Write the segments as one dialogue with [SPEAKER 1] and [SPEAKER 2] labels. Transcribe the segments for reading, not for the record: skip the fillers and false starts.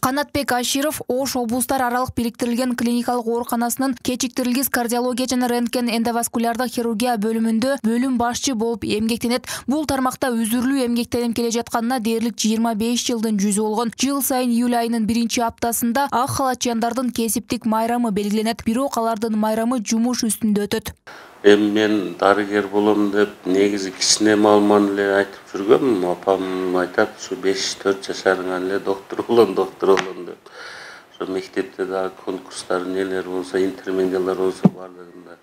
[SPEAKER 1] Канатбек Аширов Ош облустар аралык бириктирилген клиникалык ооруканасынын кечиктирилгис кардиология жана рентген эндоваскулярдык хирургия бөлүмүндө бөлүм башчы болуп эмгектенет. Бул тармакта үзүрлүү эмгектенип келе жатканына дээрлик 25 жылдын жүзү болгон. Жыл сайын июль айынын 1-аптасында ак халатчандардын кесиптик майрамы белгиленет. Бирок алардын майрамы жумуш үстүндө өтөт.
[SPEAKER 2] Мен дарыгер болом деп негизи кичине маалымат эле айтып жүргөм. Апам айтат, ушу 5-4 жашарыңан эле доктор болом деп. Ошо мектепте дагы конкурстар нелер болсо, интермедиалар болсо баардыгында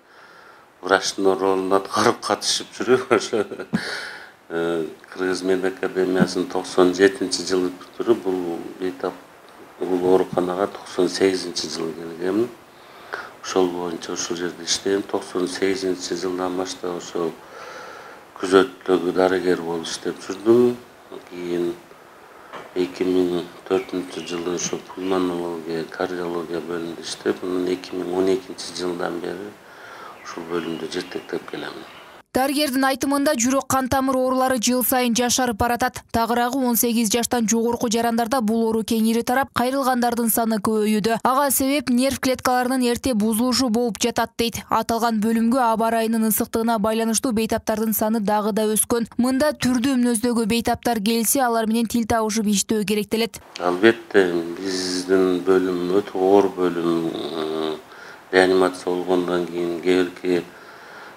[SPEAKER 2] врачтын ролун аткарып катышып жүрөм. Ошо Кыргыз мед академиясын 97-жылы бүтүрүп, бул ооруканага 98-жылы келгем. Ошол боюнча ушул жерде иштейм. 98-жылдан баштап ошол күзөттөгү дарыгер болуп иштеп жүрдүм. Кийин 2004-жылы ошо пульмонология, кардиология бөлүмүндө иштеп, 2012-жылдан бери ушул бөлүмдө жетектеп келем.
[SPEAKER 1] Дарыгердин айтымында жүрөк кан тамыр оорулары жыл сайын жашарып баратат. Тагыраагы 18 жаштан жогорку жарандарда бул оору кеңири тарап, кайрылгандардын саны көбөйүүдө. Ага себеп нерв клеткаларынын эрте бузулушу болуп жатат дейт. Аталган бөлүмгө аба ырайынын ысыктыгына байланыштуу бейтаптардын саны дагы да өскөн. Мында түрдүү мүнөздөгү бейтаптар келсе, алар менен тил табышып иштөө керектелет.
[SPEAKER 2] Албетте, биздин бөлүм өтө оор бөлүм. Реанимация болгондон кийин кээ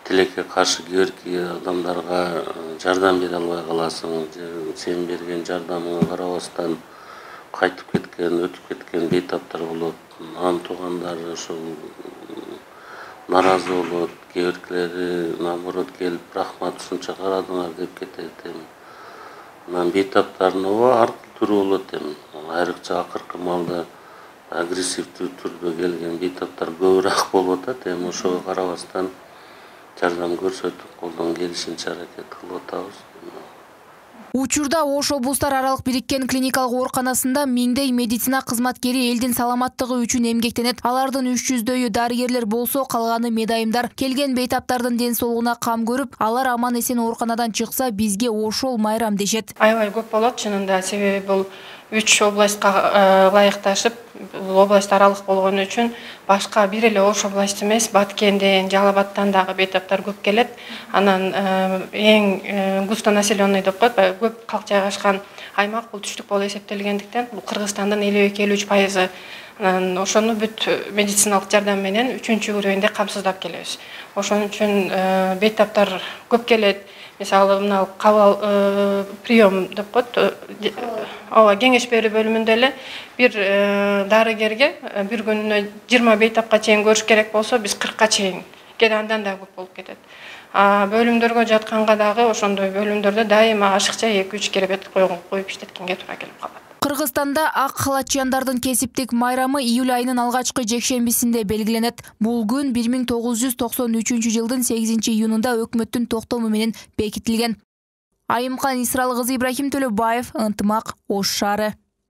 [SPEAKER 2] тилекке каршы кээ адамдарга жардам бере албай каласың. Сен берген жардамыңа карабастан кайтып кеткен, өтүп кеткен бейтаптар болот. Анын туугандары ошол наразы болот, кээ наоборот келип рахмат ушунча карадыңар деп кетет. Анан бейтаптардын ар түрү болот. Айрыкча акыркы маалда агрессивдүү түрдө келген бейтаптар көбүрөөк болуп атат. Ошого карабастан жардам көрсөтүп, колдон келишинче аракет кылып атабыз.
[SPEAKER 1] Учурда Ош облустар аралык бириккен клиникалык ооруканасында миңдей медицина кызматкери элдин саламаттыгы үчүн эмгектенет. Алардын 300дөйү дарыгерлер болсо, калганы медайымдар. Келген бейтаптардын ден соолугуна кам көрүп, алар аман эсен ооруканадан чыкса, бизге ошол майрам дешет.
[SPEAKER 3] Аябай көп болот чынында, себеби бул 3 областка ылайыкташып, област аралык болгон үчүн башка бир эле Ош область эмес, Баткенден, Жалал Абадтан дагы бейтаптар көп келет. Анан эң густонаселенный деп коет, көп калк жайгашкан аймак бул түштүк болуп эсептелгендиктен, бул Кыргызстандын 52-53%. Ошону бүт медициналык жардам менен 3-чү уровеньде камсыздап келебиз. Ошон үчүн бейтаптар көп келет. Мисалы, мына кабыл прием деп коет, кеңеш берүү бөлүмүндө эле бир дарыгерге бир күнүнө 20 бейтапка чейин көрүш керек болсо, биз 40-ка чейин, кээде андан да көп болуп кетет. Бөлүмдөргө жатканга дагы ошондой бөлүмдөрдө дайыма ашыкча 2-3 керебет коюп иштеткенге туура келип калат.
[SPEAKER 1] Кыргызстанда ак халатчандардын кесиптик майрамы июль айынын алгачкы жекшембисинде белгиленет. Бул күн 1993-жылдын 8-июнунда өкмөттүн токтому менен бекитилген. Айымкан Исрал кызы Ибрахим Төлөбаев, Ынтымак, Ош шаары.